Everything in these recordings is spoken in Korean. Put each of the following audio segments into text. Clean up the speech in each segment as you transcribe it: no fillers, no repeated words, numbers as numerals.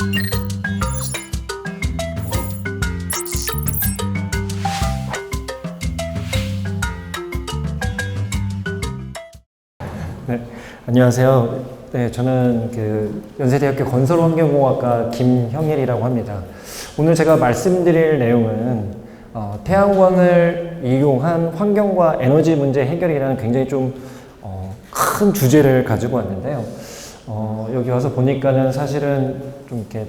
네, 안녕하세요. 네, 저는 연세대학교 건설환경공학과 김형일이라고 합니다. 오늘 제가 말씀드릴 내용은 태양광을 이용한 환경과 에너지 문제 해결이라는 굉장히 큰 주제를 가지고 왔는데요. 여기 와서 보니까는 사실은 좀 이렇게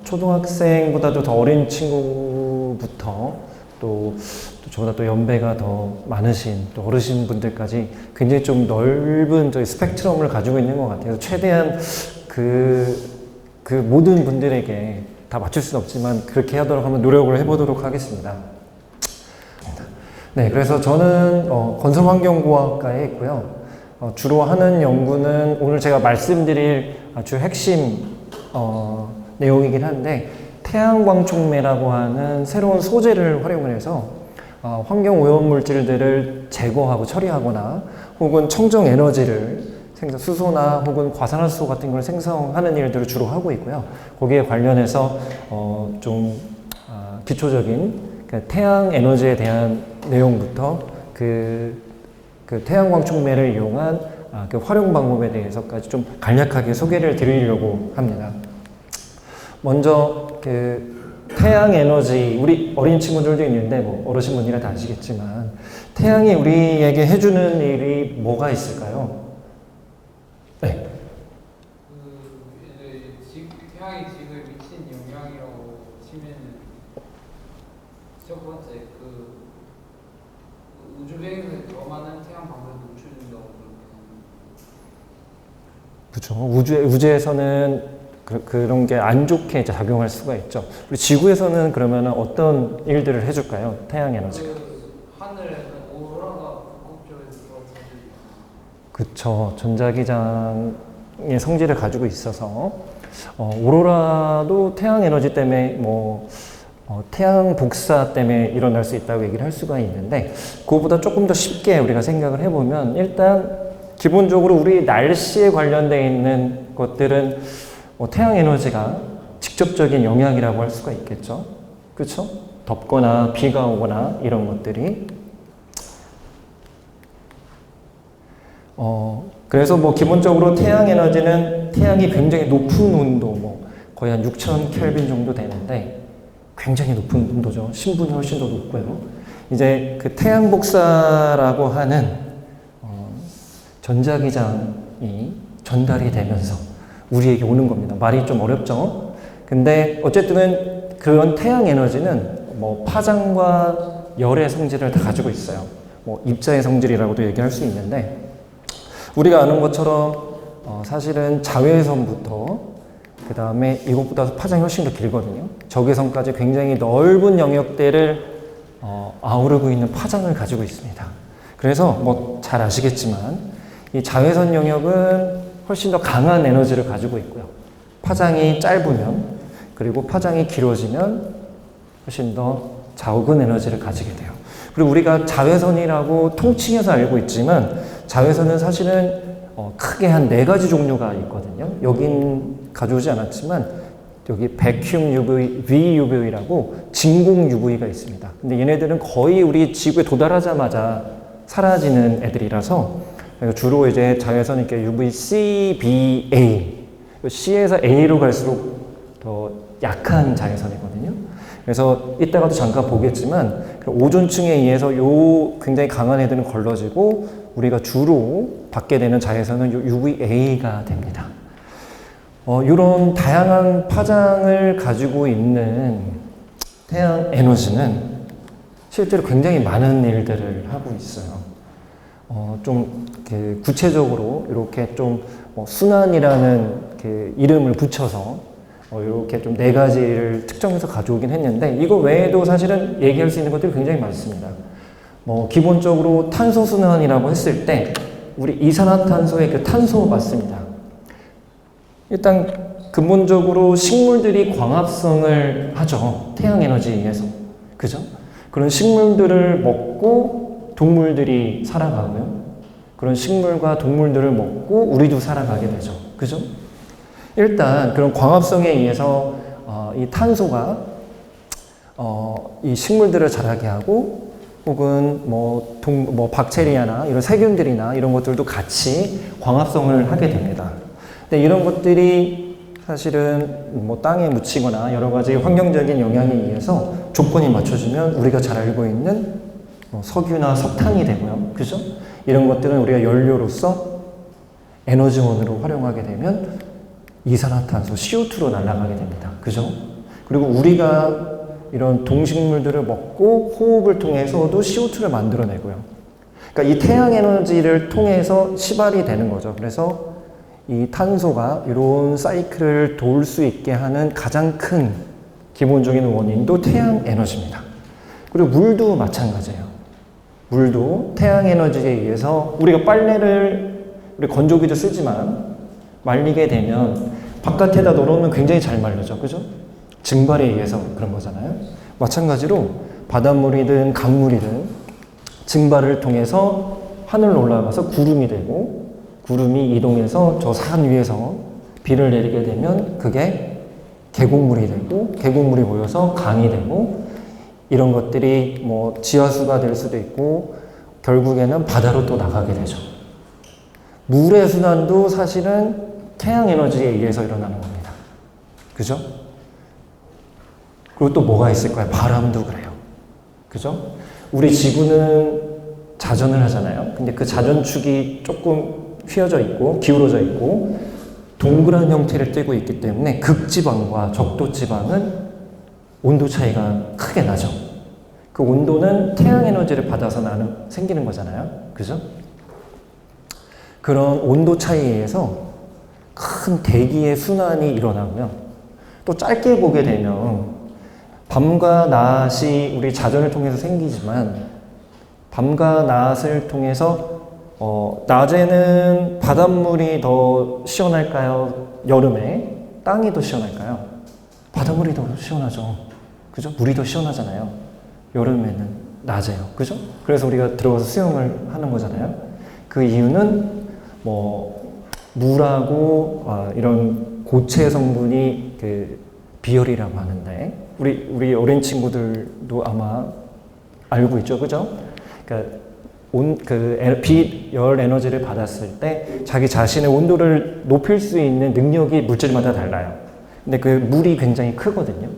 초등학생보다도 더 어린 친구부터 또 저보다 또 연배가 더 많으신 또 어르신 분들까지 굉장히 좀 넓은 저희 스펙트럼을 가지고 있는 것 같아요. 최대한 그 모든 분들에게 다 맞출 수는 없지만 그렇게 하도록 한번 노력을 해보도록 하겠습니다. 네, 그래서 저는 건설환경공학과에 있고요. 주로 하는 연구는 오늘 제가 말씀드릴 아주 핵심 내용이긴 한데 태양광 촉매라고 하는 새로운 소재를 활용을 해서 환경 오염 물질들을 제거하고 처리하거나 혹은 청정 에너지를 수소나 혹은 과산화수소 같은 걸 생성하는 일들을 주로 하고 있고요. 거기에 관련해서 기초적인 태양 에너지에 대한 내용부터 그 태양광 촉매를 이용한 활용 방법에 대해서까지 좀 간략하게 소개를 드리려고 합니다. 먼저 태양 에너지, 우리 어린 친구들도 있는데 어르신분이라 다 아시겠지만 태양이 우리에게 해주는 일이 뭐가 있을까요? 네. 태양이 지구에 미치는 영향이라고 치면 첫 번째 우주 배경에 더 많은 태양 방사가 노출된다고 그렇죠. 우주에서는 그런 게 안 좋게 작용할 수가 있죠. 우리 지구에서는 그러면 어떤 일들을 해줄까요? 태양 에너지가. 하늘에는 오로라가 북극적에서 그쵸. 전자기장의 성질을 가지고 있어서 오로라도 태양 에너지 때문에 태양 복사 때문에 일어날 수 있다고 얘기를 할 수가 있는데 그거보다 조금 더 쉽게 우리가 생각을 해보면 일단 기본적으로 우리 날씨에 관련되어 있는 것들은 태양 에너지가 직접적인 영향이라고 할 수가 있겠죠. 그렇죠? 덥거나 비가 오거나 이런 것들이. 그래서 기본적으로 태양 에너지는 태양이 굉장히 높은 온도, 거의 한 6000 켈빈 정도 되는데 굉장히 높은 온도죠. 신분이 훨씬 더 높고요. 이제 그 태양 복사라고 하는 전자기장이 전달이 되면서 우리에게 오는 겁니다. 말이 좀 어렵죠? 근데 어쨌든 그런 태양 에너지는 파장과 열의 성질을 다 가지고 있어요. 입자의 성질이라고도 얘기할 수 있는데 우리가 아는 것처럼 사실은 자외선부터 그 다음에 이것보다 파장이 훨씬 더 길거든요. 적외선까지 굉장히 넓은 영역대를 아우르고 있는 파장을 가지고 있습니다. 그래서 잘 아시겠지만 이 자외선 영역은 훨씬 더 강한 에너지를 가지고 있고요. 파장이 짧으면 그리고 파장이 길어지면 훨씬 더 적은 에너지를 가지게 돼요. 그리고 우리가 자외선이라고 통칭해서 알고 있지만 자외선은 사실은 크게 한 4가지 종류가 있거든요. 여긴 가져오지 않았지만 여기 백큐ම් UV, VUV라고 진공 UV가 있습니다. 근데 얘네들은 거의 우리 지구에 도달하자마자 사라지는 애들이라서 주로 이제 자외선 이렇게 UVC, B, A, C에서 A로 갈수록 더 약한 자외선이거든요. 그래서 이따가도 잠깐 보겠지만 오존층에 의해서 굉장히 강한 애들은 걸러지고 우리가 주로 받게 되는 자외선은 UVA가 됩니다. 이런 다양한 파장을 가지고 있는 태양 에너지는 실제로 굉장히 많은 일들을 하고 있어요. 구체적으로 이렇게 순환이라는 이름을 붙여서 이렇게 4가지를 특정해서 가져오긴 했는데 이거 외에도 사실은 얘기할 수 있는 것들이 굉장히 많습니다. 기본적으로 탄소 순환이라고 했을 때 우리 이산화탄소의 탄소 맞습니다. 일단 근본적으로 식물들이 광합성을 하죠. 태양 에너지에 의해서. 그죠? 그런 식물들을 먹고 동물들이 살아가고요. 그런 식물과 동물들을 먹고 우리도 살아가게 되죠. 그죠? 일단 그런 광합성에 의해서 이 탄소가 이 식물들을 자라게 하고 혹은 뭐 박테리아나 이런 세균들이나 이런 것들도 같이 광합성을 하게 됩니다. 근데 이런 것들이 사실은 뭐 땅에 묻히거나 여러 가지 환경적인 영향에 의해서 조건이 맞춰지면 우리가 잘 알고 있는 석유나 석탄이 되고요. 그죠? 이런 것들은 우리가 연료로서 에너지원으로 활용하게 되면 이산화탄소 CO2로 날아가게 됩니다. 그죠? 그리고 우리가 이런 동식물들을 먹고 호흡을 통해서도 CO2를 만들어내고요. 그러니까 이 태양 에너지를 통해서 시발이 되는 거죠. 그래서 이 탄소가 이런 사이클을 도울 수 있게 하는 가장 큰 기본적인 원인도 태양 에너지입니다. 그리고 물도 마찬가지예요. 물도 태양 에너지에 의해서 우리가 빨래를 우리 건조기도 쓰지만 말리게 되면 바깥에다 넣어놓으면 굉장히 잘 말리죠. 그죠? 증발에 의해서 그런 거잖아요. 마찬가지로 바닷물이든 강물이든 증발을 통해서 하늘로 올라가서 구름이 되고 구름이 이동해서 저 산 위에서 비를 내리게 되면 그게 계곡물이 되고 계곡물이 모여서 강이 되고 이런 것들이 뭐 지하수가 될 수도 있고 결국에는 바다로 또 나가게 되죠. 물의 순환도 사실은 태양 에너지에 의해서 일어나는 겁니다. 그죠? 그리고 또 뭐가 있을까요? 바람도 그래요. 그죠? 우리 지구는 자전을 하잖아요. 근데 그 자전축이 조금 휘어져 있고 기울어져 있고 동그란 형태를 띠고 있기 때문에 극지방과 적도지방은 온도 차이가 크게 나죠. 그 온도는 태양 에너지를 받아서 생기는 거잖아요. 그죠? 그런 온도 차이에 의해서 큰 대기의 순환이 일어나고요. 또 짧게 보게 되면 밤과 낮이 우리 자전을 통해서 생기지만 밤과 낮을 통해서 낮에는 바닷물이 더 시원할까요? 여름에 땅이 더 시원할까요? 바닷물이 더 시원하죠. 그죠? 물이 더 시원하잖아요. 여름에는 낮에요. 그죠? 그래서 우리가 들어가서 수영을 하는 거잖아요. 그 이유는 물하고 이런 고체 성분이 그 비열이라고 하는데 우리 어린 친구들도 아마 알고 있죠, 그죠? 그러니까 빛, 열 에너지를 받았을 때 자기 자신의 온도를 높일 수 있는 능력이 물질마다 달라요. 근데 그 물이 굉장히 크거든요.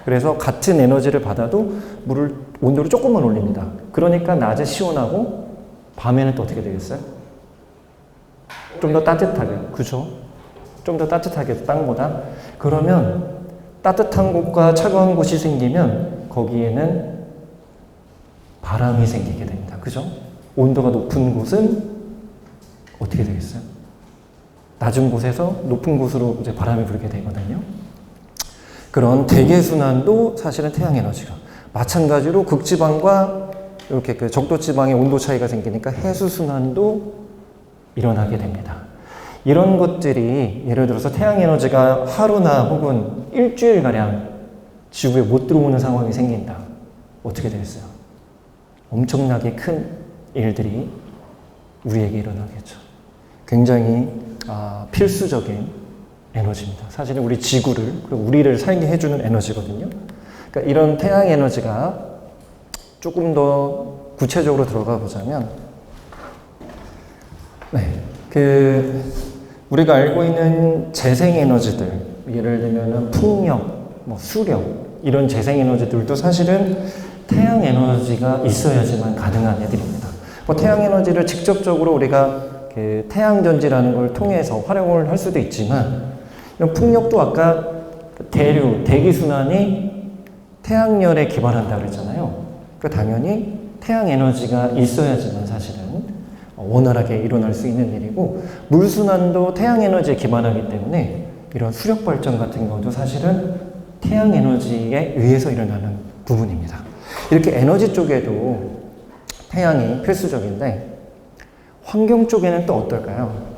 그래서 같은 에너지를 받아도 물을 온도를 조금만 올립니다. 그러니까 낮에 시원하고 밤에는 또 어떻게 되겠어요? 좀 더 따뜻하게, 그죠? 좀 더 따뜻하게 땅보다. 그러면 따뜻한 곳과 차가운 곳이 생기면 거기에는 바람이 생기게 됩니다. 그죠? 온도가 높은 곳은 어떻게 되겠어요? 낮은 곳에서 높은 곳으로 이제 바람이 불게 되거든요. 그런 대기순환도 사실은 태양 에너지가. 마찬가지로 극지방과 이렇게 그 적도지방의 온도 차이가 생기니까 해수순환도 일어나게 됩니다. 이런 것들이 예를 들어서 태양 에너지가 하루나 혹은 일주일가량 지구에 못 들어오는 상황이 생긴다. 어떻게 되겠어요? 엄청나게 큰 일들이 우리에게 일어나겠죠. 굉장히 필수적인 에너지입니다. 사실은 우리 지구를 그리고 우리를 살게 해주는 에너지거든요. 그러니까 이런 태양 에너지가 조금 더 구체적으로 들어가 보자면 우리가 알고 있는 재생 에너지들, 예를 들면 풍력, 수력 이런 재생 에너지들도 사실은 태양 에너지가 있어야지만 가능한 애들입니다. 태양 에너지를 직접적으로 우리가 그 태양전지라는 걸 통해서 활용을 할 수도 있지만 이런 풍력도 아까 대류, 대기순환이 태양열에 기반한다 그랬잖아요. 그러니까 당연히 태양 에너지가 있어야지만 사실은 원활하게 일어날 수 있는 일이고 물순환도 태양 에너지에 기반하기 때문에 이런 수력 발전 같은 경우도 사실은 태양 에너지에 의해서 일어나는 부분입니다. 이렇게 에너지 쪽에도 태양이 필수적인데 환경 쪽에는 또 어떨까요?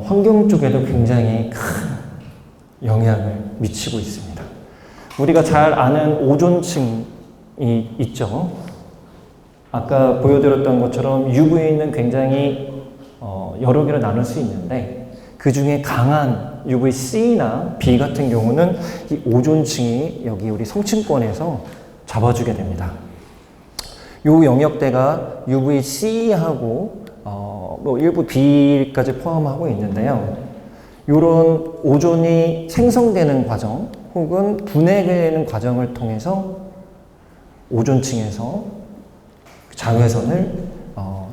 환경 쪽에도 굉장히 큰 영향을 미치고 있습니다. 우리가 잘 아는 오존층이 있죠. 아까 보여드렸던 것처럼 UV는 굉장히 여러 개로 나눌 수 있는데 그 중에 강한 UVC나 B 같은 경우는 이 오존층이 여기 우리 성층권에서 잡아주게 됩니다. 이 영역대가 UVC하고 뭐 일부 B까지 포함하고 있는데요. 이런 오존이 생성되는 과정 혹은 분해되는 과정을 통해서 오존층에서 자외선을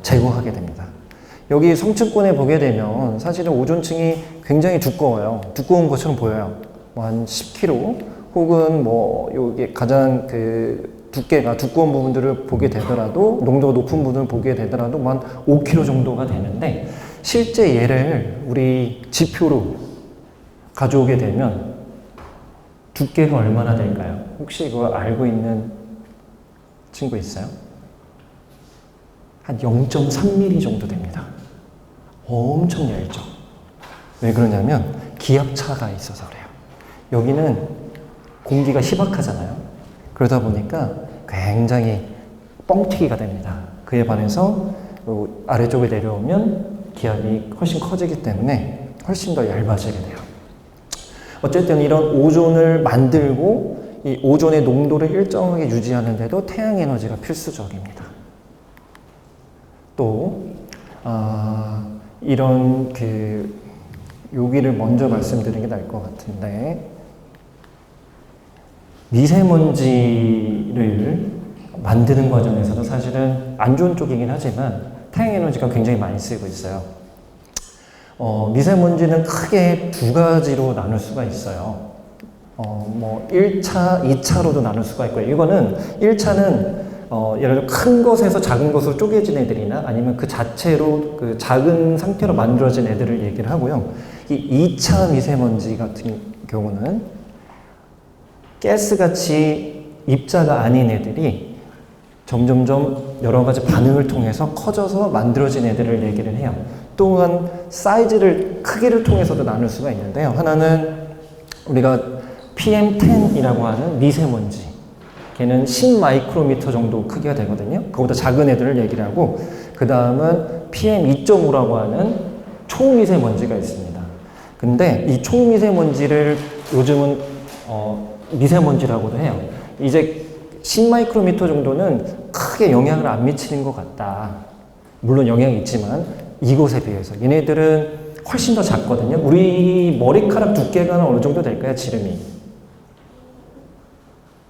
제거하게 됩니다. 여기 성층권에 보게 되면 사실은 오존층이 굉장히 두꺼워요. 두꺼운 것처럼 보여요. 뭐 한 10kg 혹은 뭐 여기 가장 그 두께가 두꺼운 부분들을 보게 되더라도 농도가 높은 부분을 보게 되더라도 뭐 한 5kg 정도가 되는데 실제 얘를 우리 지표로 가져오게 되면 두께가 얼마나 될까요? 혹시 그거 알고 있는 친구 있어요? 한 0.3mm 정도 됩니다. 엄청 얇죠. 왜 그러냐면 기압차가 있어서 그래요. 여기는 공기가 희박하잖아요. 그러다 보니까 굉장히 뻥튀기가 됩니다. 그에 반해서 아래쪽에 내려오면 기압이 훨씬 커지기 때문에 훨씬 더 얇아지게 돼요. 어쨌든 이런 오존을 만들고 이 오존의 농도를 일정하게 유지하는 데도 태양 에너지가 필수적입니다. 또 이런 여기를 먼저 말씀드리는 게 나을 것 같은데 미세먼지를 만드는 과정에서도 사실은 안 좋은 쪽이긴 하지만 태양 에너지가 굉장히 많이 쓰이고 있어요. 미세먼지는 크게 두 가지로 나눌 수가 있어요. 뭐 1차, 2차로도 나눌 수가 있고요. 이거는 1차는 예를 들어 큰 것에서 작은 것으로 쪼개진 애들이나 아니면 그 자체로 그 작은 상태로 만들어진 애들을 얘기를 하고요. 이 2차 미세먼지 같은 경우는 가스같이 입자가 아닌 애들이 점점점 여러 가지 반응을 통해서 커져서 만들어진 애들을 얘기를 해요. 또한 사이즈를, 크기를 통해서도 나눌 수가 있는데요. 하나는 우리가 PM10이라고 하는 미세먼지. 걔는 10마이크로미터 정도 크기가 되거든요. 그거보다 작은 애들을 얘기를 하고, 그 다음은 PM2.5라고 하는 초미세먼지가 있습니다. 근데 이 초미세먼지를 요즘은 미세먼지라고도 해요. 이제 10마이크로미터 정도는 크게 영향을 안 미치는 것 같다. 물론 영향이 있지만 이것에 비해서 얘네들은 훨씬 더 작거든요. 우리 머리카락 두께가 어느 정도 될까요? 지름이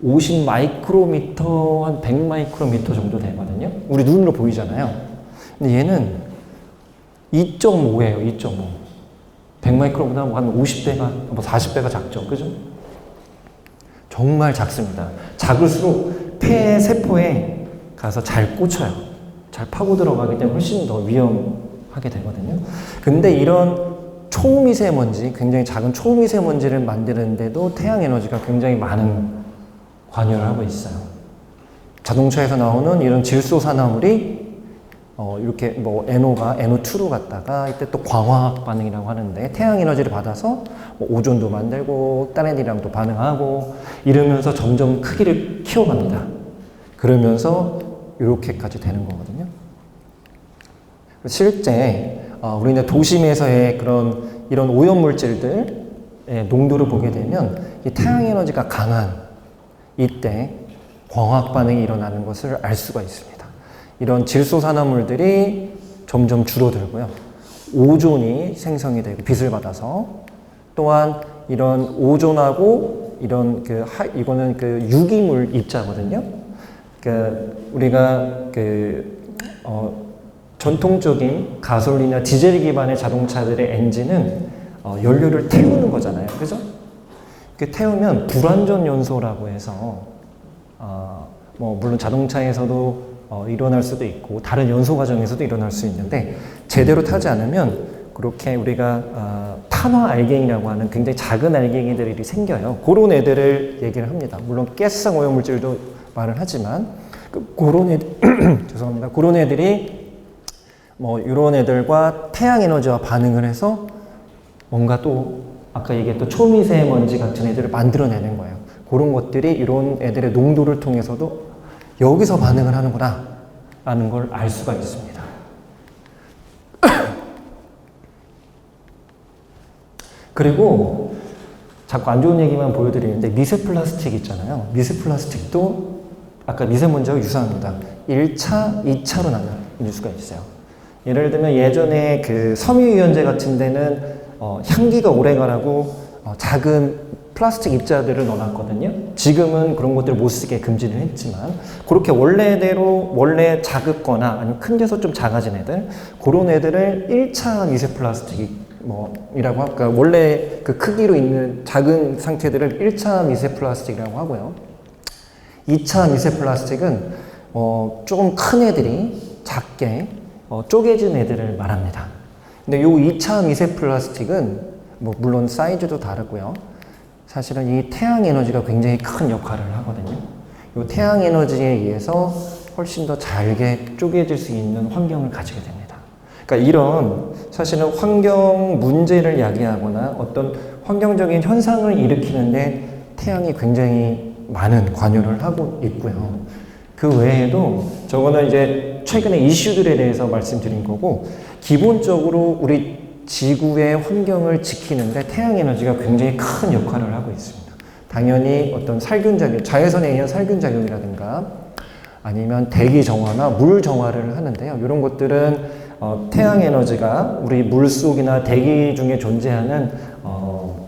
50 마이크로미터, 한 100 마이크로미터 정도 되거든요. 우리 눈으로 보이잖아요. 근데 얘는 2.5예요. 2.5. 100 마이크로보다 한 50배가, 뭐 40배가 작죠. 그죠? 정말 작습니다. 작을수록 폐 세포에 가서 잘 꽂혀요. 잘 파고 들어가기 때문에 훨씬 더 위험하게 되거든요. 근데 이런 초미세먼지, 굉장히 작은 초미세먼지를 만드는데도 태양 에너지가 굉장히 많은 관여를 하고 있어요. 자동차에서 나오는 이런 질소산화물이 이렇게 뭐 NO가 NO2로 갔다가 이때 또 광화학 반응이라고 하는데 태양 에너지를 받아서 뭐 오존도 만들고 다른 애들이랑 또 반응하고 이러면서 점점 크기를 키워갑니다. 그러면서 이렇게까지 되는 거거든요. 실제 우리는 도심에서의 이런 오염 물질들의 농도를 보게 되면 이 태양 에너지가 강한 이때 광학 반응이 일어나는 것을 알 수가 있습니다. 이런 질소산화물들이 점점 줄어들고요. 오존이 생성이 되고 빛을 받아서 또한 이런 오존하고 이런 이거는 유기물 입자거든요. 우리가 전통적인 가솔린이나 디젤 기반의 자동차들의 엔진은 연료를 태우는 거잖아요. 그죠? 태우면 불완전 연소라고 해서 뭐 물론 자동차에서도 일어날 수도 있고 다른 연소 과정에서도 일어날 수 있는데 제대로 타지 않으면 그렇게 우리가 탄화 알갱이라고 하는 굉장히 작은 알갱이들이 생겨요. 그런 애들을 얘기를 합니다. 물론 가스성 오염물질도 말을 하지만 그런 애들 죄송합니다. 그런 애들이 뭐 이런 애들과 태양 에너지와 반응을 해서 뭔가 또 아까 얘기했던 초미세먼지 같은 애들을 만들어내는 거예요. 그런 것들이 이런 애들의 농도를 통해서도 여기서 반응을 하는구나 라는 걸 알 수가 있습니다. 그리고 자꾸 안 좋은 얘기만 보여드리는데 미세 플라스틱 있잖아요. 미세 플라스틱도 아까 미세먼지와 유사합니다. 1차, 2차로 나눌 수가 있어요. 예를 들면 예전에 그 섬유유연제 같은 데는 향기가 오래가라고 작은 플라스틱 입자들을 넣어놨거든요. 지금은 그런 것들을 못 쓰게 금지를 했지만 그렇게 원래 작았거나 아니면 큰 데서 좀 작아진 애들 그런 애들을 1차 미세 플라스틱 이라고 할까 원래 그 크기로 있는 작은 상태들을 1차 미세 플라스틱이라고 하고요. 2차 미세 플라스틱은 조금 큰 애들이 작게 쪼개진 애들을 말합니다. 근데 요 2차 미세 플라스틱은 물론 사이즈도 다르고요. 사실은 이 태양 에너지가 굉장히 큰 역할을 하거든요. 이 태양 에너지에 의해서 훨씬 더 잘게 쪼개질 수 있는 환경을 가지게 됩니다. 그러니까 이런 사실은 환경 문제를 야기하거나 어떤 환경적인 현상을 일으키는데 태양이 굉장히 많은 관여를 하고 있고요. 그 외에도 저거는 이제 최근에 이슈들에 대해서 말씀드린 거고 기본적으로 우리 지구의 환경을 지키는데 태양 에너지가 굉장히 큰 역할을 하고 있습니다. 당연히 어떤 살균작용, 자외선에 의한 살균작용이라든가 아니면 대기 정화나 물 정화를 하는데요. 이런 것들은 태양 에너지가 우리 물속이나 대기 중에 존재하는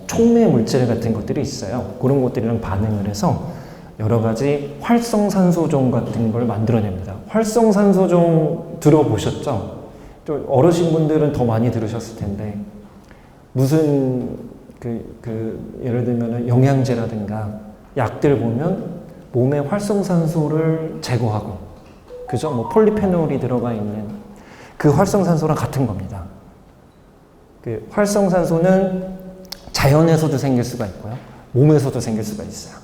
촉매 물질 같은 것들이 있어요. 그런 것들이랑 반응을 해서 여러 가지 활성산소종 같은 걸 만들어냅니다. 활성산소종 들어보셨죠? 또 어르신분들은 더 많이 들으셨을 텐데 무슨 예를 들면 영양제라든가 약들 보면 몸에 활성산소를 제거하고 그죠? 폴리페놀이 들어가 있는 그 활성산소랑 같은 겁니다. 그 활성산소는 자연에서도 생길 수가 있고요. 몸에서도 생길 수가 있어요.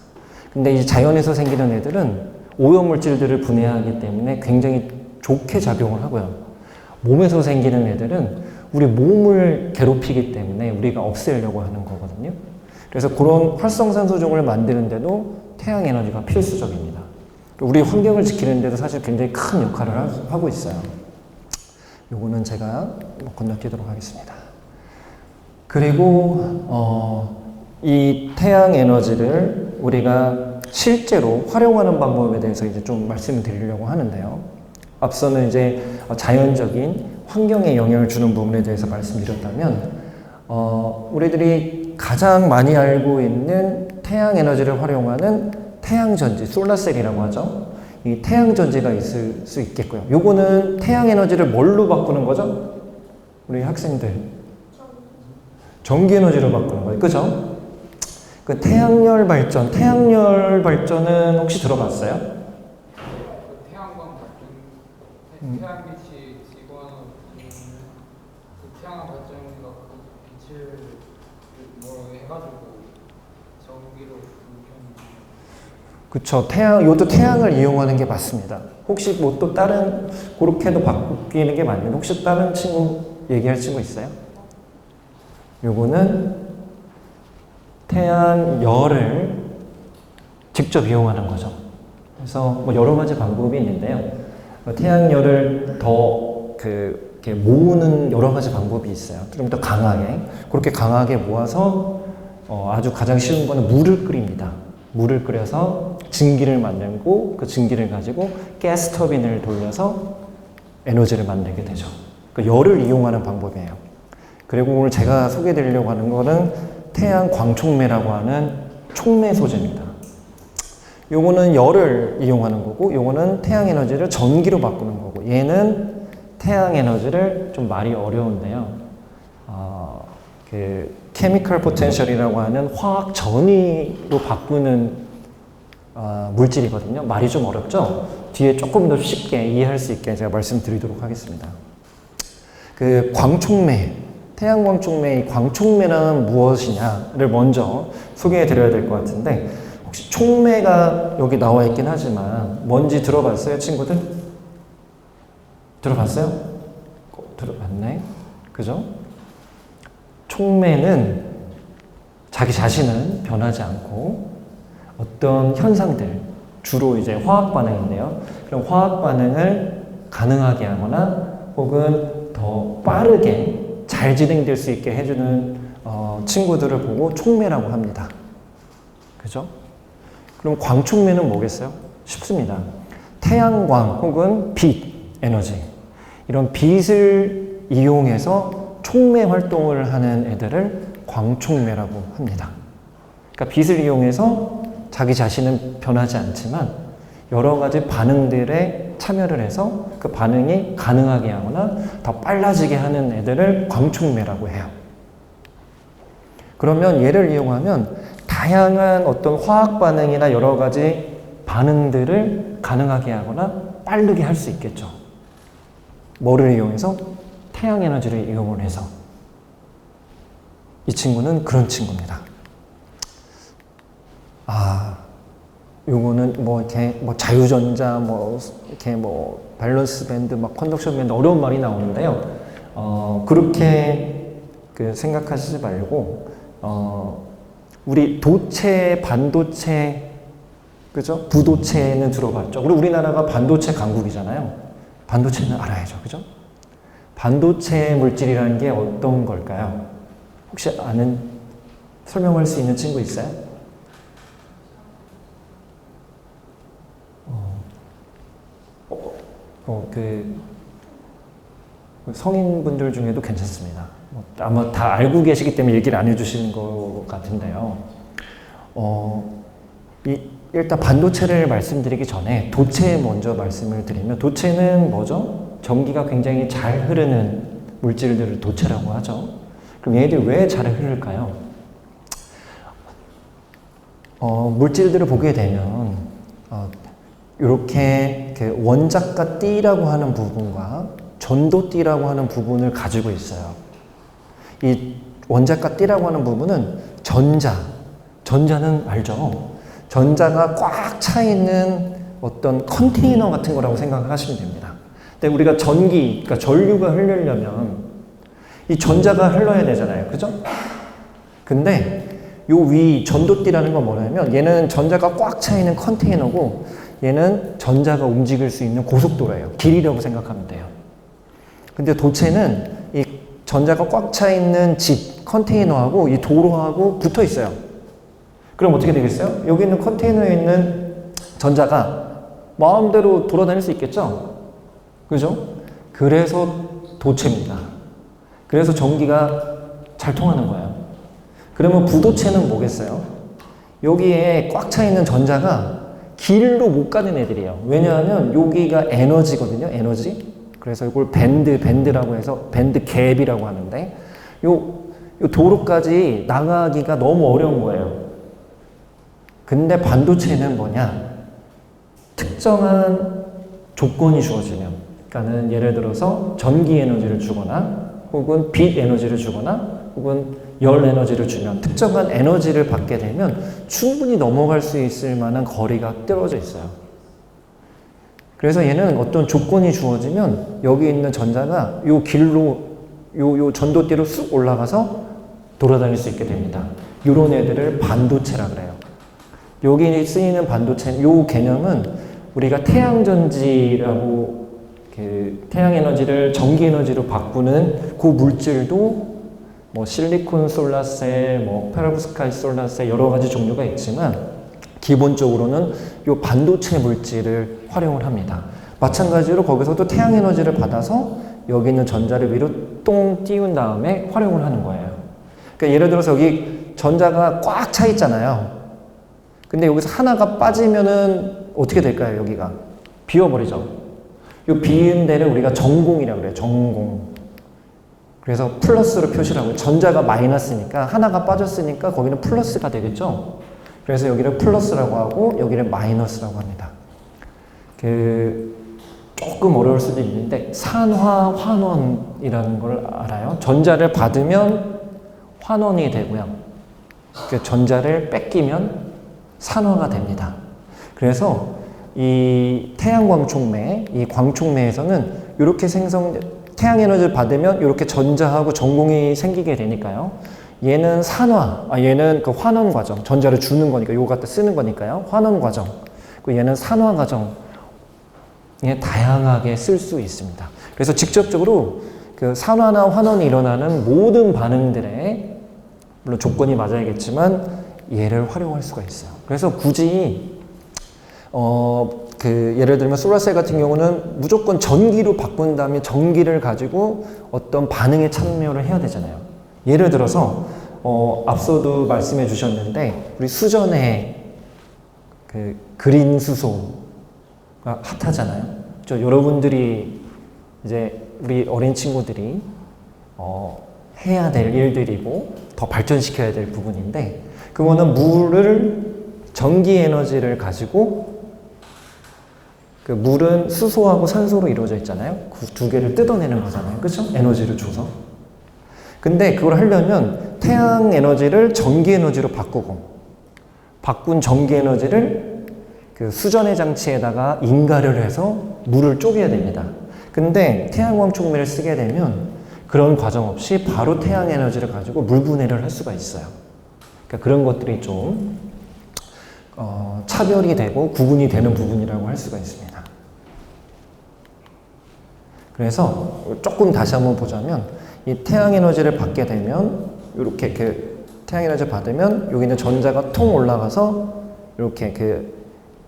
근데 이 자연에서 생기는 애들은 오염물질들을 분해하기 때문에 굉장히 좋게 작용을 하고요. 몸에서 생기는 애들은 우리 몸을 괴롭히기 때문에 우리가 없애려고 하는 거거든요. 그래서 그런 활성산소종을 만드는데도 태양 에너지가 필수적입니다. 우리 환경을 지키는 데도 사실 굉장히 큰 역할을 하고 있어요. 요거는 제가 건너뛰도록 하겠습니다. 그리고 이 태양 에너지를 우리가 실제로 활용하는 방법에 대해서 이제 좀 말씀을 드리려고 하는데요. 앞서는 이제 자연적인 환경에 영향을 주는 부분에 대해서 말씀드렸다면, 우리들이 가장 많이 알고 있는 태양 에너지를 활용하는 태양전지, 솔라셀이라고 하죠. 이 태양전지가 있을 수 있겠고요. 요거는 태양 에너지를 뭘로 바꾸는 거죠? 우리 학생들. 전기 에너지로 바꾸는 거예요. 그죠? 그 태양열 발전은 혹시 들어봤어요? 태양광 발전, 태양빛이 직원은 그 태양 발전기가 그 빛을 해가지고 전기로 그쵸. 이것도 태양을 이용하는 게 맞습니다. 혹시 또 다른, 그렇게도 바뀌는 게 맞는데, 혹시 다른 친구, 얘기할 친구 있어요? 요거는 태양열을 직접 이용하는 거죠. 그래서 여러 가지 방법이 있는데요. 태양열을 더 이렇게 모으는 여러 가지 방법이 있어요. 좀 더 강하게. 그렇게 강하게 모아서 아주 가장 쉬운 거는 물을 끓입니다. 물을 끓여서 증기를 만들고 그 증기를 가지고 가스 터빈을 돌려서 에너지를 만들게 되죠. 그 열을 이용하는 방법이에요. 그리고 오늘 제가 소개해 드리려고 하는 거는 태양 광촉매라고 하는 촉매 소재입니다. 요거는 열을 이용하는 거고, 요거는 태양 에너지를 전기로 바꾸는 거고, 얘는 태양 에너지를 좀 말이 어려운데요. 케미컬 포텐셜이라고 하는 화학 전위로 바꾸는 물질이거든요. 말이 좀 어렵죠? 뒤에 조금 더 쉽게 이해할 수 있게 제가 말씀드리도록 하겠습니다. 그 광촉매, 태양 광촉매, 광촉매는 무엇이냐를 먼저 소개해 드려야 될 것 같은데, 혹시 촉매가 여기 나와 있긴 하지만 뭔지 들어봤어요, 친구들? 들어봤어요? 들어봤네? 그죠? 촉매는 자기 자신은 변하지 않고 어떤 현상들, 주로 이제 화학 반응인데요. 그럼 화학 반응을 가능하게 하거나 혹은 더 빠르게 잘 진행될 수 있게 해주는 친구들을 보고 촉매라고 합니다. 그죠? 그럼 광촉매는 뭐겠어요? 쉽습니다. 태양광 혹은 빛 에너지, 이런 빛을 이용해서 촉매 활동을 하는 애들을 광촉매라고 합니다. 그러니까 빛을 이용해서 자기 자신은 변하지 않지만 여러 가지 반응들에 참여를 해서 그 반응이 가능하게 하거나 더 빨라지게 하는 애들을 광촉매라고 해요. 그러면 얘를 이용하면 다양한 어떤 화학 반응이나 여러 가지 반응들을 가능하게 하거나 빠르게 할 수 있겠죠. 뭐를 이용해서? 태양 에너지를 이용을 해서. 이 친구는 그런 친구입니다. 요거는 이렇게 자유전자, 이렇게 밸런스 밴드, 컨덕션 밴드, 어려운 말이 나오는데요. 그렇게 생각하시지 말고, 우리 도체, 반도체, 그죠? 부도체는 들어봤죠. 그리고 우리나라가 반도체 강국이잖아요. 반도체는 알아야죠. 그죠? 반도체 물질이라는 게 어떤 걸까요? 혹시 설명할 수 있는 친구 있어요? 성인분들 중에도 괜찮습니다. 아마 다 알고 계시기 때문에 얘기를 안 해주시는 것 같은데요. 일단 반도체를 말씀드리기 전에 도체 먼저 말씀을 드리면, 도체는 뭐죠? 전기가 굉장히 잘 흐르는 물질들을 도체라고 하죠. 그럼 얘네들이 왜 잘 흐를까요? 물질들을 보게 되면 이렇게 원자가 띠라고 하는 부분과 전도 띠라고 하는 부분을 가지고 있어요. 이 원자가 띠라고 하는 부분은 전자는 알죠? 전자가 꽉 차 있는 어떤 컨테이너 같은 거라고 생각하시면 됩니다. 근데 우리가 그러니까 전류가 흐르려면 이 전자가 흘러야 되잖아요. 그죠? 근데 요 위 전도띠라는 건 뭐냐면, 얘는 전자가 꽉 차 있는 컨테이너고 얘는 전자가 움직일 수 있는 고속도로예요. 길이라고 생각하면 돼요. 근데 도체는 이 전자가 꽉 차 있는 컨테이너하고 이 도로하고 붙어 있어요. 그럼 어떻게 되겠어요? 여기 있는 컨테이너에 있는 전자가 마음대로 돌아다닐 수 있겠죠? 그죠? 그래서 도체입니다. 그래서 전기가 잘 통하는 거예요. 그러면 부도체는 뭐겠어요? 여기에 꽉 차 있는 전자가 길로 못 가는 애들이에요. 왜냐하면 여기가 에너지거든요. 에너지. 그래서 이걸 밴드라고 해서 밴드 갭이라고 하는데, 요 도로까지 나가기가 너무 어려운 거예요. 근데 반도체는 뭐냐? 특정한 조건이 주어지면, 그러니까는 예를 들어서 전기 에너지를 주거나 혹은 빛 에너지를 주거나 혹은 열 에너지를 주면, 특정한 에너지를 받게 되면 충분히 넘어갈 수 있을 만한 거리가 떨어져 있어요. 그래서 얘는 어떤 조건이 주어지면 여기 있는 전자가 요 길로 요 전도띠로 쑥 올라가서 돌아다닐 수 있게 됩니다. 이런 애들을 반도체라 그래요. 여기 쓰이는 반도체, 요 개념은 우리가 태양전지라고 태양 에너지를 전기 에너지로 바꾸는 그 물질도 실리콘 솔라셀, 페로브스카이트 솔라셀 여러 가지 종류가 있지만 기본적으로는 요 반도체 물질을 활용을 합니다. 마찬가지로 거기서도 태양 에너지를 받아서 여기 있는 전자를 위로 똥 띄운 다음에 활용을 하는 거예요. 그러니까 예를 들어서 여기 전자가 꽉 차 있잖아요. 근데 여기서 하나가 빠지면은 어떻게 될까요? 여기가 비워버리죠. 이 비은 데를 우리가 전공이라고 그래요. 전공. 그래서 플러스로 표시를 하고, 전자가 마이너스니까 하나가 빠졌으니까 거기는 플러스가 되겠죠. 그래서 여기를 플러스라고 하고 여기를 마이너스라고 합니다. 조금 어려울 수도 있는데 산화 환원이라는 걸 알아요? 전자를 받으면 환원이 되고요. 전자를 뺏기면 산화가 됩니다. 그래서 이 태양광촉매, 이 광촉매에서는 이렇게 태양 에너지를 받으면 이렇게 전자하고 전공이 생기게 되니까요. 얘는 얘는 환원 과정, 전자를 주는 거니까, 요거 갖다 쓰는 거니까요. 환원 과정. 얘는 산화 과정. 다양하게 쓸 수 있습니다. 그래서 직접적으로 그 산화나 환원이 일어나는 모든 반응들에 물론 조건이 맞아야겠지만 얘를 활용할 수가 있어요. 그래서 굳이 예를 들면 솔라셀 같은 경우는 무조건 전기로 바꾼 다음에 전기를 가지고 어떤 반응에 참여를 해야 되잖아요. 예를 들어서 앞서도 말씀해 주셨는데 우리 수전에 그 그린 수소가 핫하잖아요. 여러분들이 이제 우리 어린 친구들이 해야 될 일들이고 더 발전시켜야 될 부분인데 그거는 물을 전기 에너지를 가지고 그 물은 수소하고 산소로 이루어져 있잖아요. 그 두 개를 뜯어내는 거잖아요. 그렇죠? 에너지를 줘서. 근데 그걸 하려면 태양 에너지를 전기 에너지로 바꾼 전기 에너지를 그 수전의 장치에다가 인가를 해서 물을 쪼개야 됩니다. 근데 태양광 촉매를 쓰게 되면 그런 과정 없이 바로 태양 에너지를 가지고 물 분해를 할 수가 있어요. 그러니까 그런 것들이 좀 차별이 되고 구분이 되는 부분이라고 할 수가 있습니다. 그래서 조금 다시 한번 보자면 이 태양 에너지를 받게 되면 이렇게 태양 에너지를 받으면 여기 있는 전자가 통 올라가서 이렇게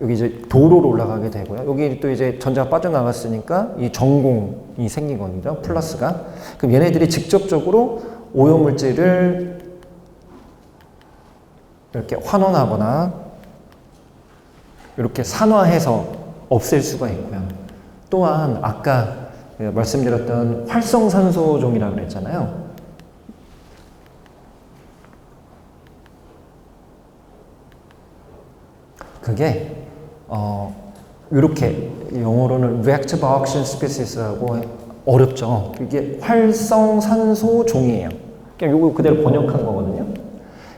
여기 이제 도로로 올라가게 되고요. 여기 또 이제 전자가 빠져나갔으니까 이 전공이 생기거든요. 플러스가. 그럼 얘네들이 직접적으로 오염물질을 이렇게 환원하거나 이렇게 산화해서 없앨 수가 있고요. 또한 아까 말씀드렸던 활성산소종이라고 그랬잖아요. 그게 이렇게 영어로는 reactive oxygen species라고 어렵죠. 이게 활성산소종이에요. 그냥 요거 그대로 번역한 거거든요.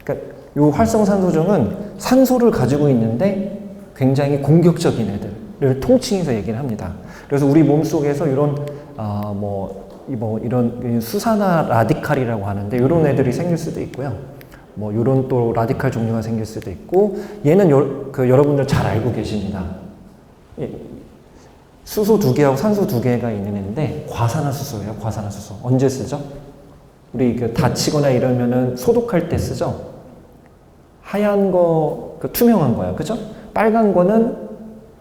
그러니까 요 활성산소종은 산소를 가지고 있는데 굉장히 공격적인 애들을 통칭해서 얘기를 합니다. 그래서 우리 몸 속에서 이런 이런 수산화 라디칼이라고 하는데 이런 애들이 생길 수도 있고요. 이런 또 라디칼 종류가 생길 수도 있고 얘는 여러분들 잘 알고 계십니다. 수소 2개하고 산소 2개가 있는 애인데 과산화수소예요. 과산화수소. 언제 쓰죠? 우리 다치거나 이러면은 소독할 때 쓰죠. 하얀 거, 투명한 거예요. 그죠? 빨간 거는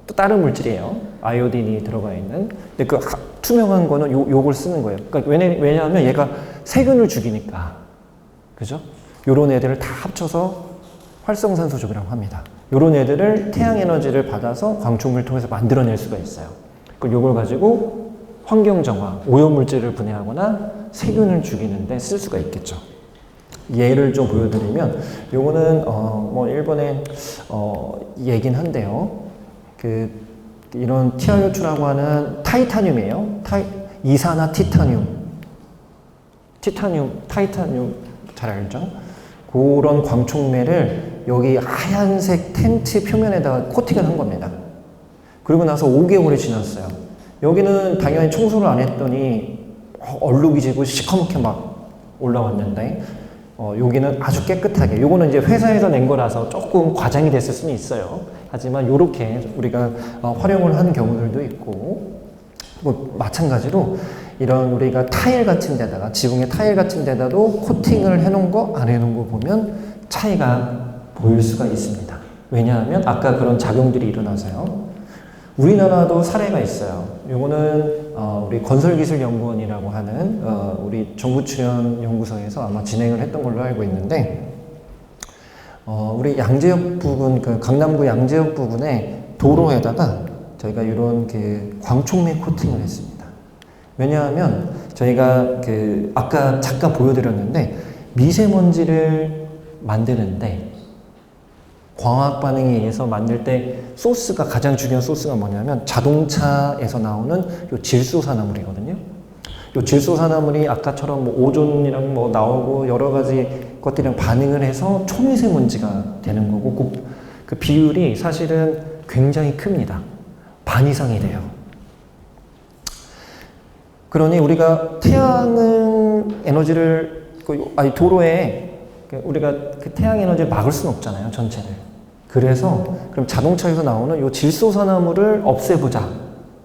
또 다른 물질이에요. 아이오딘이 들어가 있는. 근데 투명한 거는 요걸 쓰는 거예요. 그러니까 왜냐하면 얘가 세균을 죽이니까. 그죠? 요런 애들을 다 합쳐서 활성산소종이라고 합니다. 요런 애들을 태양 에너지를 받아서 광촉물을 통해서 만들어낼 수가 있어요. 요걸 가지고 환경정화, 오염물질을 분해하거나 세균을 죽이는데 쓸 수가 있겠죠. 예를 좀 보여드리면 요거는 일본의 얘긴 한데요. 이런 TiO2라고 하는 타이타늄이에요. 이산화 티타늄. 타이타늄 잘 알죠? 그런 광촉매를 여기 하얀색 텐트 표면에다가 코팅을 한 겁니다. 그리고 나서 5개월이 지났어요. 여기는 당연히 청소를 안 했더니 얼룩이 지고 시커멓게 막 올라왔는데 여기는 아주 깨끗하게, 요거는 이제 회사에서 낸 거라서 조금 과장이 됐을 수는 있어요. 하지만 요렇게 우리가 활용을 한 경우들도 있고, 마찬가지로 이런 우리가 타일 같은 데다가, 지붕의 타일 같은 데다도 코팅을 해놓은 거, 안 해놓은 거 보면 차이가 보일 수가 있습니다. 왜냐하면 아까 그런 작용들이 일어나서요. 우리나라도 사례가 있어요. 요거는 우리 건설기술연구원이라고 하는 우리 정부출연연구소에서 아마 진행을 했던 걸로 알고 있는데, 우리 양재역 부근, 강남구 양재역 부근에 도로에다가 저희가 이런 광촉매 코팅을 했습니다. 왜냐하면 저희가 아까 잠깐 보여드렸는데 미세먼지를 만드는데 광학 반응에 의해서 만들 때 소스가, 가장 중요한 소스가 뭐냐면 자동차에서 나오는 요 질소산화물이거든요. 요 질소산화물이 아까처럼 오존이랑 나오고 여러 가지 것들이랑 반응을 해서 초미세먼지가 되는 거고, 그 비율이 사실은 굉장히 큽니다. 반 이상이 돼요. 그러니 우리가 태양 에너지를, 도로에 우리가 태양 에너지를 막을 수는 없잖아요, 전체를. 그래서 그럼 자동차에서 나오는 요 질소산화물을 없애보자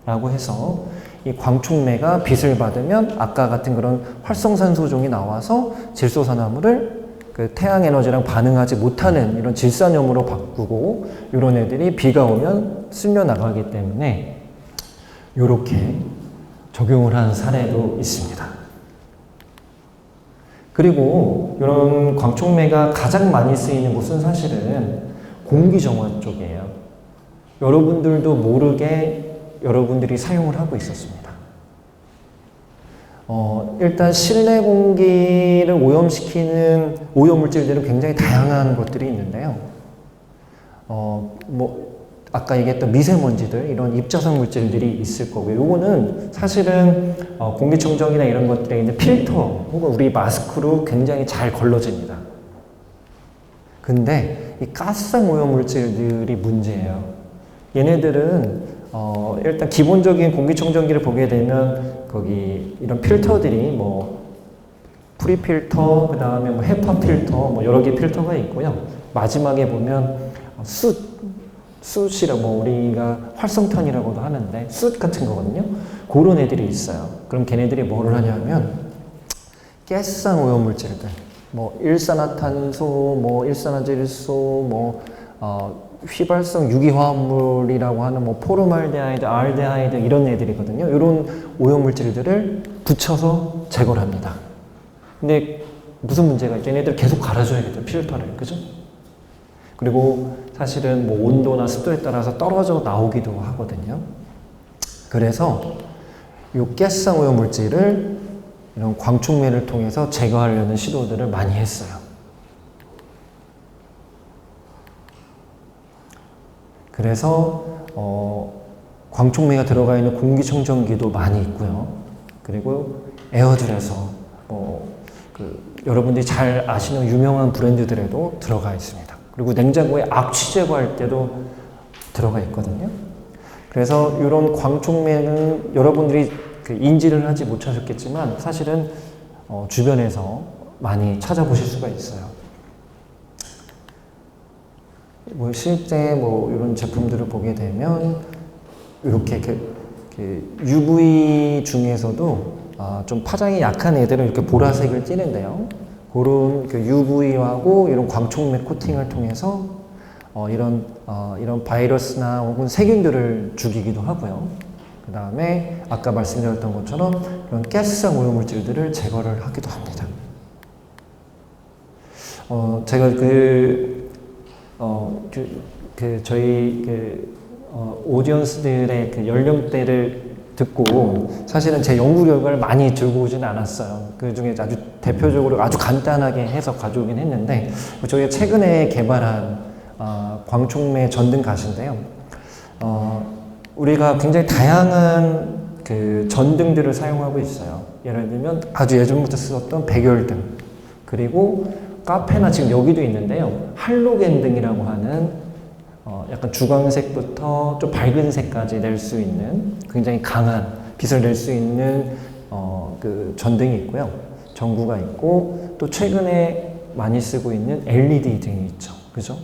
라고 해서 이 광촉매가 빛을 받으면 아까 같은 그런 활성산소종이 나와서 질소산화물을 그 태양 에너지랑 반응하지 못하는 이런 질산염으로 바꾸고 이런 애들이 비가 오면 쓸려 나가기 때문에 이렇게 적용을 한 사례도 있습니다. 그리고 이런 광촉매가 가장 많이 쓰이는 곳은 사실은 공기정화 쪽이에요. 여러분들도 모르게 여러분들이 사용을 하고 있었습니다. 일단 실내 공기를 오염시키는 오염물질들은 굉장히 다양한 것들이 있는데요. 아까 얘기했던 미세먼지들, 이런 입자성 물질들이 있을 거고요. 요거는 사실은 공기청정기나 이런 것들에 있는 필터 혹은 우리 마스크로 굉장히 잘 걸러집니다. 근데 이 가스성 오염물질들이 문제예요. 얘네들은 일단 기본적인 공기청정기를 보게 되면 거기 이런 필터들이 뭐 프리필터, 그 다음에 뭐 헤파 필터, 뭐 여러 개 필터가 있고요. 마지막에 보면 숯이라고 뭐 우리가 활성탄이라고도 하는데 숯 같은 거거든요. 그런 애들이 있어요. 그럼 걔네들이 뭐를 하냐면 가스성 오염물질들, 뭐 일산화탄소, 뭐 일산화질소, 뭐 휘발성 유기화합물이라고 하는 뭐 포름알데하이드, 알데하이드 이런 애들이거든요. 이런 오염물질들을 붙여서 제거를 합니다. 근데 무슨 문제가 있죠? 얘네들 계속 갈아줘야겠죠, 필터를. 그죠? 그리고 사실은 뭐 온도나 습도에 따라서 떨어져 나오기도 하거든요. 그래서 이 가스성 오염물질을 이런 광촉매를 통해서 제거하려는 시도들을 많이 했어요. 그래서 광촉매가 들어가 있는 공기청정기도 많이 있고요. 그리고 에어줄에서 여러분들이 잘 아시는 유명한 브랜드들에도 들어가 있습니다. 그리고 냉장고에 악취 제거할 때도 들어가 있거든요. 그래서 이런 광촉매는 여러분들이 인지를 하지 못하셨겠지만 사실은 주변에서 많이 찾아보실 수가 있어요. 뭐 실제 뭐 이런 제품들을 보게 되면 이렇게 UV 중에서도 좀 파장이 약한 애들은 이렇게 보라색을 띠는데요. 그런 UV하고 이런 광촉매 코팅을 통해서 이런 바이러스나 혹은 세균들을 죽이기도 하고요. 그 다음에 아까 말씀드렸던 것처럼 이런 가스성 오염물질들을 제거를 하기도 합니다. 제가 저희 오디언스들의 연령대를 듣고 사실은 제 연구 결과를 많이 들고 오지는 않았어요. 그 중에 아주 대표적으로 아주 간단하게 해서 가져오긴 했는데 저희가 최근에 개발한 광촉매 전등 가시인데요. 우리가 굉장히 다양한 전등들을 사용하고 있어요. 예를 들면 아주 예전부터 쓰던 백열등, 그리고 카페나 지금 여기도 있는데요. 할로겐 등이라고 하는 약간 주광색부터 좀 밝은 색까지 낼 수 있는 굉장히 강한 빛을 낼 수 있는 전등이 있고요. 전구가 있고 또 최근에 많이 쓰고 있는 LED 등이 있죠. 그죠?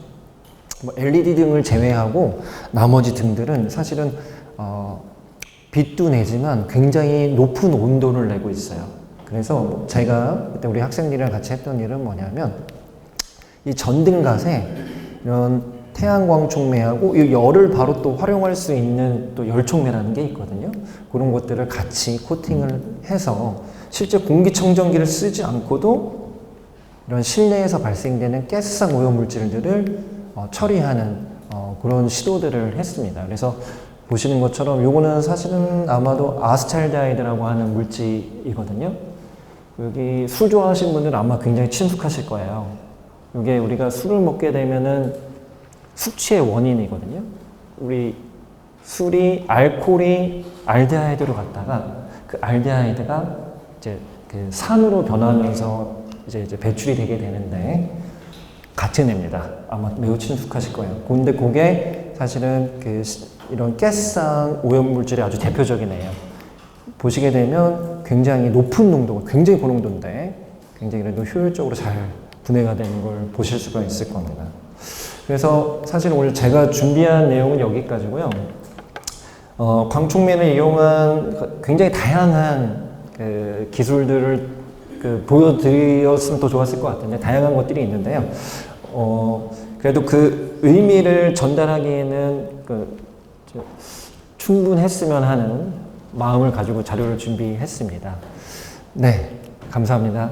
LED 등을 제외하고 나머지 등들은 사실은 빛도 내지만 굉장히 높은 온도를 내고 있어요. 그래서 제가 그때 우리 학생들이랑 같이 했던 일은 뭐냐면 이 전등갓에 이런 태양광촉매하고 이 열을 바로 또 활용할 수 있는 또 열촉매라는 게 있거든요. 그런 것들을 같이 코팅을 해서 실제 공기청정기를 쓰지 않고도 이런 실내에서 발생되는 가스성 오염물질들을 처리하는 그런 시도들을 했습니다. 그래서 보시는 것처럼 요거는 사실은 아마도 아스찰데하이드라고 하는 물질이거든요. 여기 술 좋아하시는 분들은 아마 굉장히 친숙하실 거예요. 이게 우리가 술을 먹게 되면은 숙취의 원인이거든요. 우리 술이 알코올이 알데하이드로 갔다가 그 알데하이드가 이제 산으로 변하면서 이제 배출이 되게 되는데 같은 애입니다. 아마 매우 친숙하실 거예요. 근데 그게 사실은 이런 가스성 오염물질의 아주 대표적인 애예요. 보시게 되면 굉장히 높은 농도가 굉장히 고농도인데 굉장히 그래도 효율적으로 잘 분해가 되는 걸 보실 수가 있을 겁니다. 그래서 사실 오늘 제가 준비한 내용은 여기까지고요. 광촉면을 이용한 굉장히 다양한 그 기술들을 보여드렸으면 더 좋았을 것 같은데 다양한 것들이 있는데요. 그래도 그 의미를 전달하기에는 충분했으면 하는 마음을 가지고 자료를 준비했습니다. 네, 감사합니다.